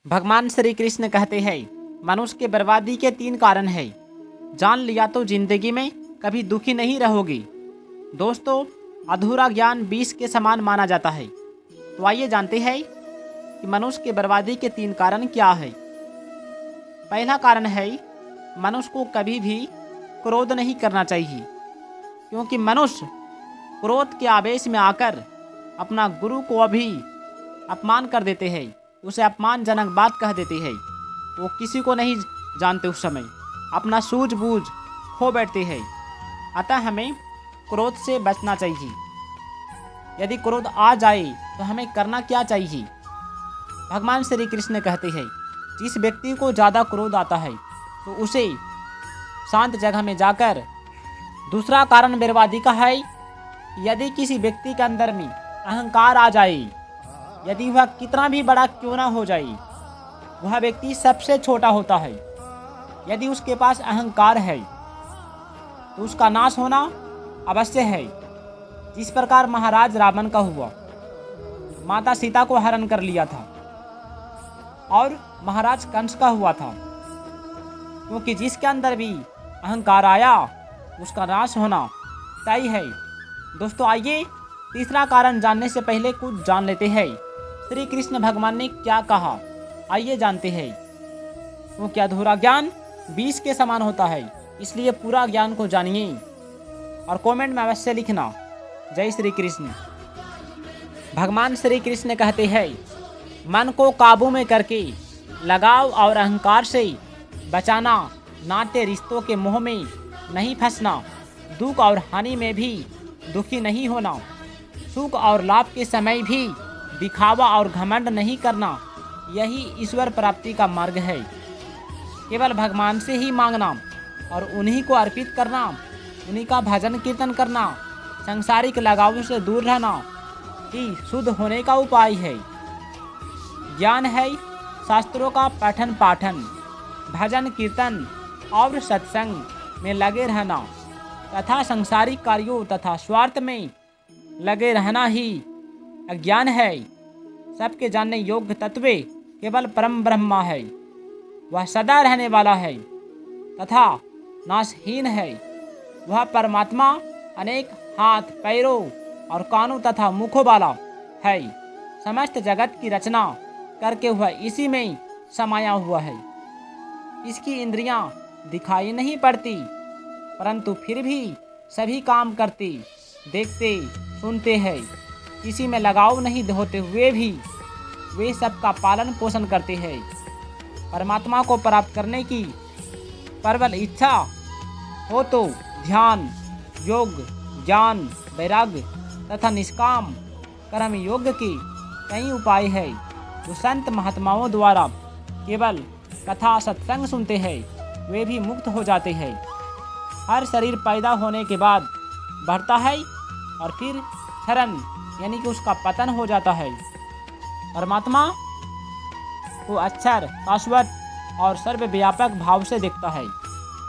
भगवान श्री कृष्ण कहते हैं मनुष्य के बर्बादी के 3 कारण हैं। जान लिया तो जिंदगी में कभी दुखी नहीं रहोगी। दोस्तों, अधूरा ज्ञान विष के समान माना जाता है। तो आइए जानते हैं कि मनुष्य के बर्बादी के 3 कारण क्या है। पहला कारण है मनुष्य को कभी भी क्रोध नहीं करना चाहिए, क्योंकि मनुष्य क्रोध के आवेश में आकर अपना गुरु को भी अपमान कर देते हैं, उसे अपमानजनक बात कह देते हैं। वो किसी को नहीं जानते, उस समय अपना सूझबूझ खो बैठते हैं। अतः हमें क्रोध से बचना चाहिए। यदि क्रोध आ जाए तो हमें करना क्या चाहिए। भगवान श्री कृष्ण कहते हैं जिस व्यक्ति को ज़्यादा क्रोध आता है तो उसे शांत जगह में जाकर। दूसरा कारण बर्बादी का है, यदि किसी व्यक्ति के अंदर में अहंकार आ जाए, यदि वह कितना भी बड़ा क्यों ना हो जाए, वह व्यक्ति सबसे छोटा होता है। यदि उसके पास अहंकार है तो उसका नाश होना अवश्य है। जिस प्रकार महाराज रावण का हुआ, माता सीता को हरण कर लिया था, और महाराज कंस का हुआ था, क्योंकि जिसके अंदर भी अहंकार आया उसका नाश होना तय है। दोस्तों, आइए तीसरा कारण जानने से पहले कुछ जान लेते हैं श्री कृष्ण भगवान ने क्या कहा। आइए जानते हैं। क्योंकि अधूरा ज्ञान विष के समान होता है, इसलिए पूरा ज्ञान को जानिए और कमेंट में अवश्य लिखना। जय श्री कृष्ण। भगवान श्री कृष्ण कहते हैं मन को काबू में करके लगाव और अहंकार से बचाना, नाते रिश्तों के मोह में नहीं फंसना, दुख और हानि में भी दुखी नहीं होना, सुख और लाभ के समय भी दिखावा और घमंड नहीं करना, यही ईश्वर प्राप्ति का मार्ग है। केवल भगवान से ही मांगना और उन्हीं को अर्पित करना, उन्हीं का भजन कीर्तन करना, सांसारिक लगावों से दूर रहना ही शुद्ध होने का उपाय है। ज्ञान है शास्त्रों का पठन पाठन, भजन कीर्तन और सत्संग में लगे रहना तथा सांसारिक कार्यों तथा स्वार्थ में लगे रहना ही अज्ञान है। सबके जानने योग्य तत्व केवल परम ब्रह्मा है। वह सदा रहने वाला है तथा नाशहीन है। वह परमात्मा अनेक हाथ, पैरों और कानों तथा मुखों वाला है। समस्त जगत की रचना करके वह इसी में समाया हुआ है। इसकी इंद्रियां दिखाई नहीं पड़ती, परंतु फिर भी सभी काम करती, देखते, सुनते हैं। किसी में लगाव नहीं होते हुए भी वे सबका पालन पोषण करते हैं। परमात्मा को प्राप्त करने की प्रबल इच्छा हो तो ध्यान, योग, ज्ञान, वैराग्य तथा निष्काम कर्म योग के कई उपाय है जो संत महात्माओं द्वारा केवल कथा सत्संग सुनते हैं वे भी मुक्त हो जाते हैं। हर शरीर पैदा होने के बाद बढ़ता है और फिर क्षरण यानी कि उसका पतन हो जाता है। परमात्मा को अक्षर, शाश्वत और सर्वव्यापक भाव से देखता है,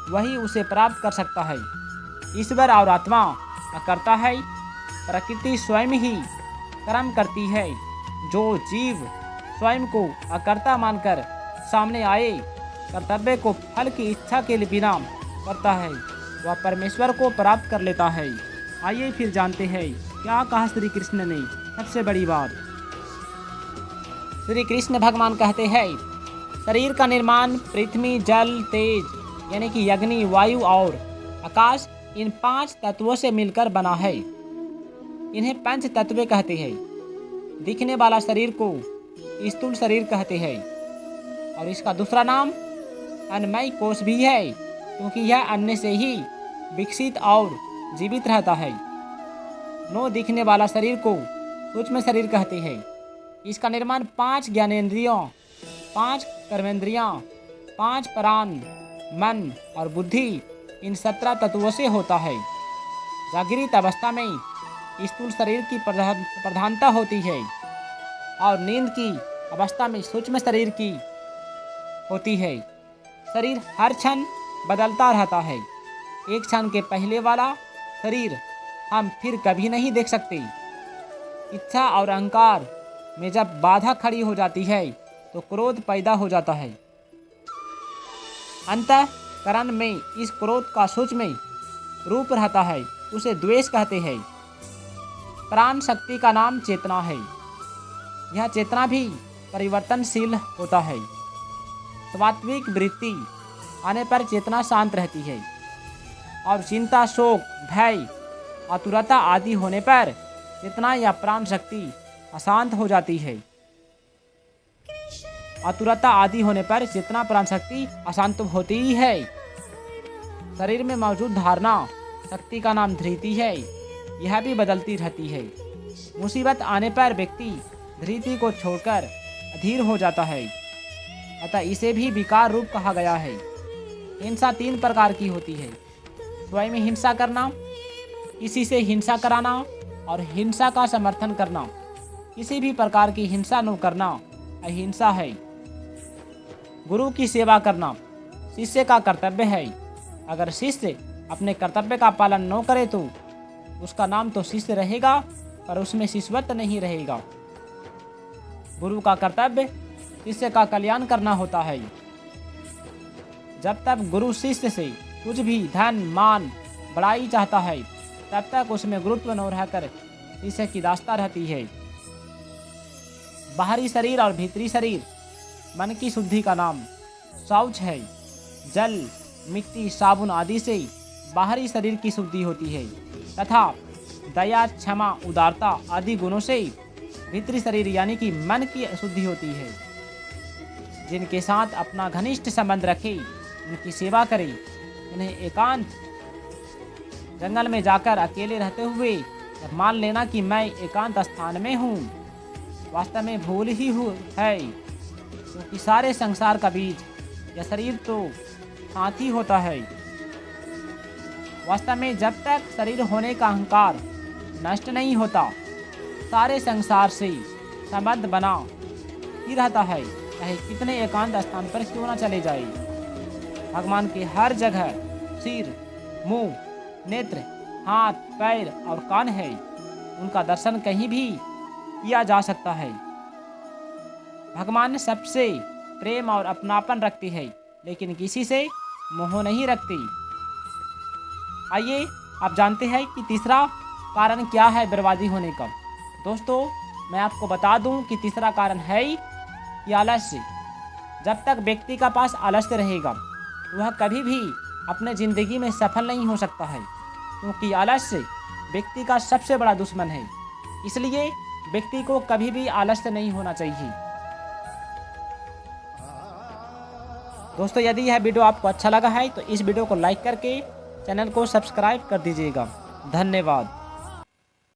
वही उसे प्राप्त कर सकता है। ईश्वर और आत्मा करता है, प्रकृति स्वयं ही कर्म करती है। जो जीव स्वयं को अकर्ता मानकर सामने आए कर्तव्य को फल की इच्छा के लिए बिना करता है, वह परमेश्वर को प्राप्त कर लेता है। आइए फिर जानते हैं क्या कहा श्री कृष्ण ने। सबसे बड़ी बात, श्री कृष्ण भगवान कहते हैं शरीर का निर्माण पृथ्वी, जल, तेज यानी कि अग्नि, वायु और आकाश, इन 5 तत्वों से मिलकर बना है। इन्हें पंच तत्व कहते हैं। दिखने वाला शरीर को स्थूल शरीर कहते हैं और इसका दूसरा नाम अन्नमय कोश भी है, क्योंकि यह अन्न से ही विकसित और जीवित रहता है। 9 दिखने वाला शरीर को सूक्ष्म शरीर कहते हैं। इसका निर्माण 5 ज्ञानेंद्रियों, 5 कर्मेंद्रियां, 5 प्राण, मन और बुद्धि, इन 17 तत्वों से होता है। जागृत अवस्था में स्थूल शरीर की प्रधानता होती है और नींद की अवस्था में सूक्ष्म शरीर की होती है। शरीर हर क्षण बदलता रहता है। एक क्षण के पहले वाला शरीर हम फिर कभी नहीं देख सकते। इच्छा और अहंकार में जब बाधा खड़ी हो जाती है तो क्रोध पैदा हो जाता है। अंतःकरण में इस क्रोध का सूक्ष्म रूप रहता है, उसे द्वेष कहते हैं। प्राण शक्ति का नाम चेतना है। यह चेतना भी परिवर्तनशील होता है। स्वात्विक वृत्ति आने पर चेतना शांत रहती है और चिंता, शोक, भय, आतुरता आदि होने पर चेतना या प्राण शक्ति अशांत हो जाती है। आतुरता आदि होने पर चेतना प्राण शक्ति अशांत होती ही है। शरीर में मौजूद धारणा शक्ति का नाम धृति है। यह भी बदलती रहती है। मुसीबत आने पर व्यक्ति धृति को छोड़कर अधीर हो जाता है, अतः इसे भी विकार रूप कहा गया है। हिंसा 3 प्रकार की होती है। स्वयं हिंसा करना, किसी से हिंसा कराना और हिंसा का समर्थन करना। किसी भी प्रकार की हिंसा न करना अहिंसा है। गुरु की सेवा करना शिष्य का कर्तव्य है। अगर शिष्य अपने कर्तव्य का पालन न करे तो उसका नाम तो शिष्य रहेगा, पर उसमें शिष्यत्व नहीं रहेगा। गुरु का कर्तव्य शिष्य का कल्याण करना होता है। जब तक गुरु शिष्य से कुछ भी धन, मान, बड़ाई चाहता है, तब तक उसमें गुरुत्व न रहकर शिष्य की दास्ता रहती है। बाहरी शरीर और भीतरी शरीर मन की शुद्धि का नाम शौच है। जल, मिट्टी, साबुन आदि से बाहरी शरीर की शुद्धि होती है तथा दया, क्षमा, उदारता आदि गुणों से भीतरी शरीर यानी कि मन की शुद्धि होती है। जिनके साथ अपना घनिष्ठ संबंध रखे, उनकी सेवा करे, उन्हें एकांत जंगल में जाकर अकेले रहते हुए मान लेना कि मैं एकांत स्थान में हूँ, वास्तव में भूल ही है, क्योंकि सारे संसार का बीज या शरीर तो साथ ही होता है। वास्तव में जब तक शरीर होने का अहंकार नष्ट नहीं होता, सारे संसार से संबंध बना ही रहता है, चाहे कितने एकांत स्थान पर क्यों न चले जाए। भगवान के हर जगह सिर, मुंह, नेत्र, हाथ, पैर और कान है। उनका दर्शन कहीं भी किया जा सकता है। भगवान सबसे प्रेम और अपनापन रखती है, लेकिन किसी से मोह नहीं रखती। आइए आप जानते हैं कि तीसरा कारण क्या है बर्बादी होने का। दोस्तों, मैं आपको बता दूं कि तीसरा कारण है कि आलस्य। जब तक व्यक्ति का पास आलस्य रहेगा, वह कभी भी अपने ज़िंदगी में सफल नहीं हो सकता है, क्योंकि आलस्य व्यक्ति का सबसे बड़ा दुश्मन है। इसलिए व्यक्ति को कभी भी आलस्य नहीं होना चाहिए। दोस्तों, यदि यह वीडियो आपको अच्छा लगा है तो इस वीडियो को लाइक करके चैनल को सब्सक्राइब कर दीजिएगा। धन्यवाद।